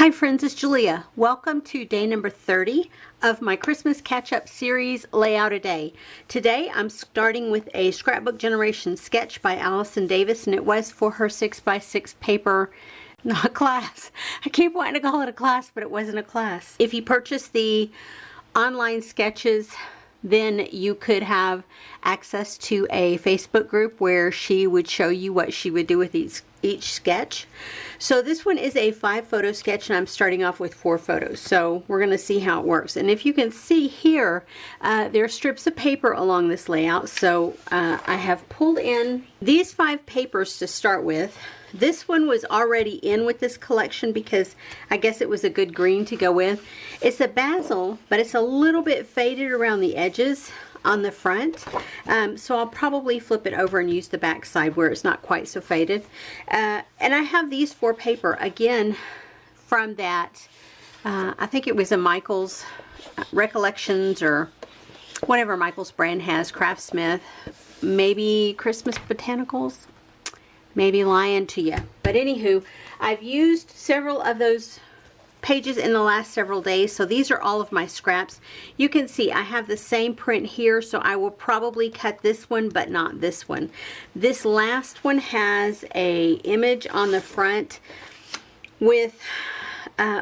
Hi friends, it's Julia. Welcome to day number 30 of my Christmas catch-up series, Layout a Day. Today I'm starting with a Scrapbook Generation sketch by Allison Davis, and it was for her 6x6 paper, not class. I keep wanting to call it a class, but it wasn't a class. If you purchase the online sketches, then you could have access to a Facebook group where she would show you what she would do with each sketch. So this one is a 5-photo sketch, and I'm starting off with 4 photos. So we're going to see how it works. And if you can see here, there are strips of paper along this layout. So I have pulled in these 5 papers to start with. This one was already in with this collection because I guess it was a good green to go with. It's a basil, but it's a little bit faded around the edges on the front. So I'll probably flip it over and use the back side where it's not quite so faded. And I have these 4 paper, again, from that, I think it was a Michaels Recollections or whatever Michaels brand has, Craftsmith, maybe Christmas Botanicals. Maybe lying to you. But anywho, I've used several of those pages in the last several days, so these are all of my scraps. You can see I have the same print here, so I will probably cut this one but not this one. This last one has a image on the front with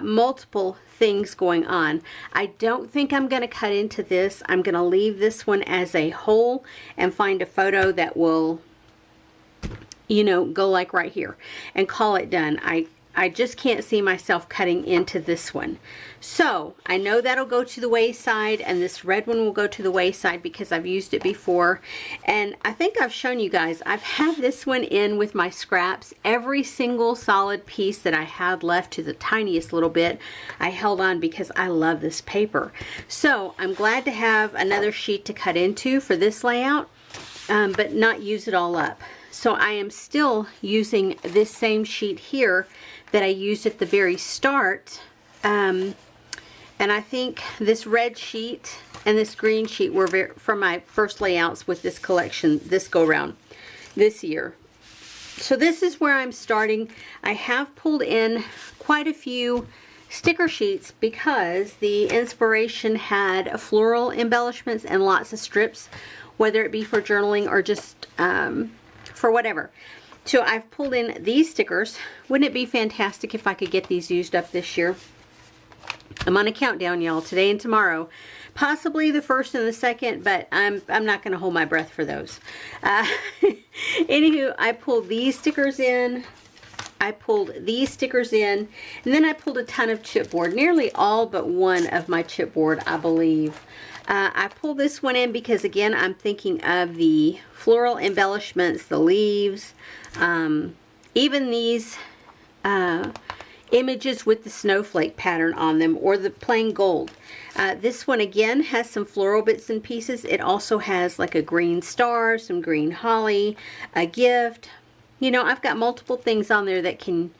multiple things going on. I don't think I'm going to cut into this. I'm going to leave this one as a whole and find a photo that will, you know, go like right here and call it done. I just can't see myself cutting into this one. So I know that'll go to the wayside, and this red one will go to the wayside because I've used it before. And I think I've shown you guys, I've had this one in with my scraps. Every single solid piece that I had left, to the tiniest little bit, I held on because I love this paper. So I'm glad to have another sheet to cut into for this layout, but not use it all up. So I am still using this same sheet here that I used at the very start. And I think this red sheet and this green sheet were from my first layouts with this collection, this go round, this year. So this is where I'm starting. I have pulled in quite a few sticker sheets because the inspiration had floral embellishments and lots of strips, whether it be for journaling or just for whatever. So I've pulled in these stickers. Wouldn't it be fantastic if I could get these used up this year? I'm on a countdown, y'all, today and tomorrow. Possibly the 1st and the 2nd, but I'm not going to hold my breath for those. Anywho, I pulled these stickers in. I pulled these stickers in, and then I pulled a ton of chipboard, nearly all but one of my chipboard, I believe. I pulled this one in because, again, I'm thinking of the floral embellishments, the leaves, even these images with the snowflake pattern on them, or the plain gold. This one, again, has some floral bits and pieces. It also has like a green star, some green holly, a gift. You know, I've got multiple things on there that can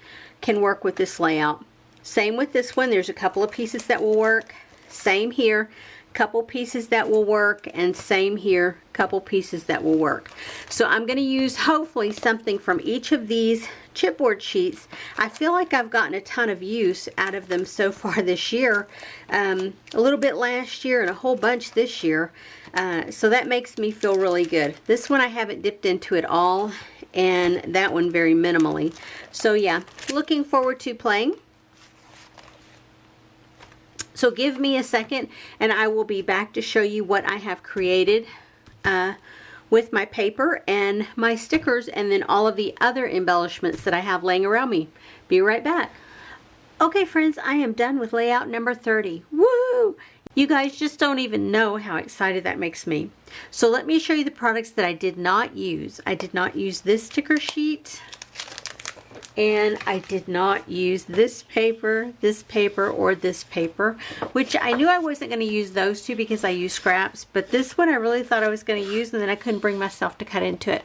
work with this layout. Same with this one. There's a couple of pieces that will work. Same here. Couple pieces that will work, and same here, couple pieces that will work. So I'm going to use hopefully something from each of these chipboard sheets. I feel like I've gotten a ton of use out of them so far this year, a little bit last year and a whole bunch this year, so that makes me feel really good. This one I haven't dipped into at all, and that one very minimally. So yeah, looking forward to playing. So give me a second and I will be back to show you what I have created with my paper and my stickers, and then all of the other embellishments that I have laying around me. Be right back. Okay friends, I am done with layout number 30. Woo! You guys just don't even know how excited that makes me. So let me show you the products that I did not use. I did not use this sticker sheet. And I did not use this paper, or this paper, which I knew I wasn't going to use those two because I use scraps, but this one I really thought I was going to use, and then I couldn't bring myself to cut into it.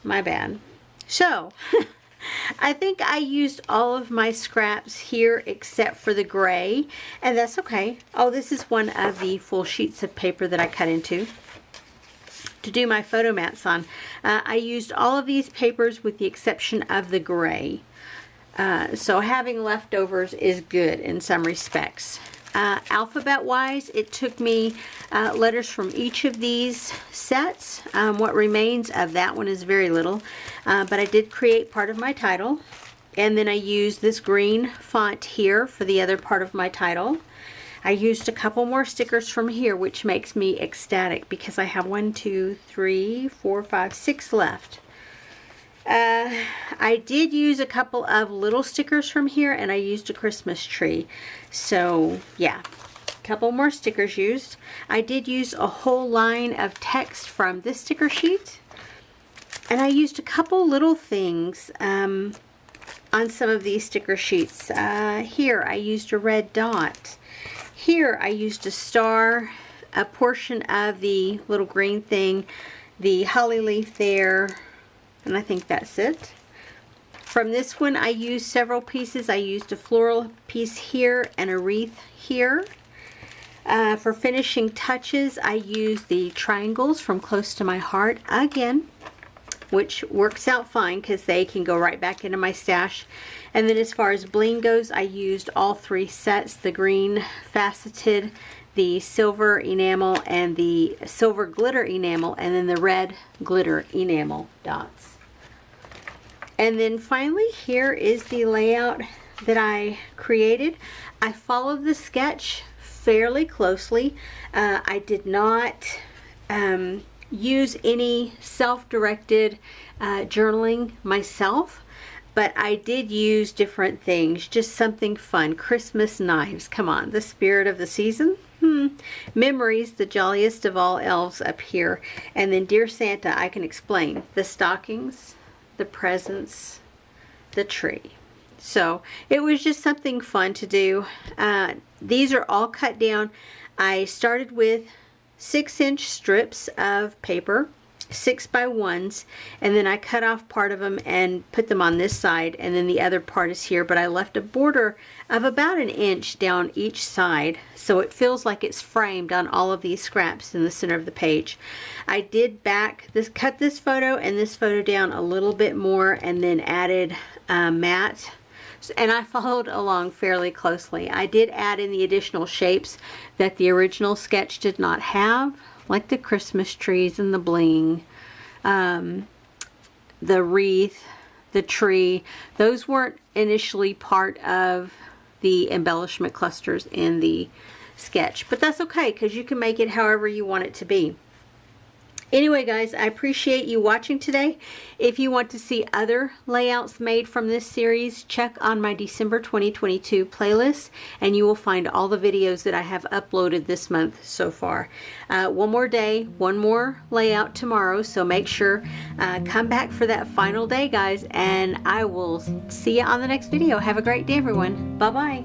My bad. So, I think I used all of my scraps here except for the gray, and that's okay. Oh, this is one of the full sheets of paper that I cut into to do my photo mats on. I used all of these papers with the exception of the gray. So having leftovers is good in some respects. Alphabet wise, it took me letters from each of these sets. What remains of that one is very little, but I did create part of my title, and then I used this green font here for the other part of my title. I used a couple more stickers from here, which makes me ecstatic because I have 1, 2, 3, 4, 5, 6 left. I did use a couple of little stickers from here, and I used a Christmas tree. So yeah, a couple more stickers used. I did use a whole line of text from this sticker sheet, and I used a couple little things on some of these sticker sheets. Here I used a red dot. Here I used a star, a portion of the little green thing, the holly leaf there, and I think that's it. From this one I used several pieces. I used a floral piece here and a wreath here. For finishing touches, I used the triangles from Close to My Heart again, which works out fine because they can go right back into my stash. And then as far as bling goes, I used all 3 sets, the green faceted, the silver enamel, and the silver glitter enamel, and then the red glitter enamel dots. And then finally, here is the layout that I created. I followed the sketch fairly closely. I did not use any self-directed journaling myself, but I did use different things, just something fun. Christmas knives, come on, the spirit of the season. Memories, the jolliest of all elves up here. And then Dear Santa, I can explain. The stockings, the presents, the tree. So it was just something fun to do. These are all cut down. I started with 6-inch strips of paper, 6x1s, and then I cut off part of them and put them on this side, and then the other part is here, but I left a border of about 1 inch down each side, so it feels like it's framed on all of these scraps in the center of the page. I did cut this photo and this photo down a little bit more, and then added matte, and I followed along fairly closely. I did add in the additional shapes that the original sketch did not have, like the Christmas trees and the bling, the wreath, the tree. Those weren't initially part of the embellishment clusters in the sketch, but that's okay because you can make it however you want it to be. Anyway, guys, I appreciate you watching today. If you want to see other layouts made from this series, check on my December 2022 playlist, and you will find all the videos that I have uploaded this month so far. One more day, one more layout tomorrow, so make sure come back for that final day, guys, and I will see you on the next video. Have a great day, everyone. Bye-bye.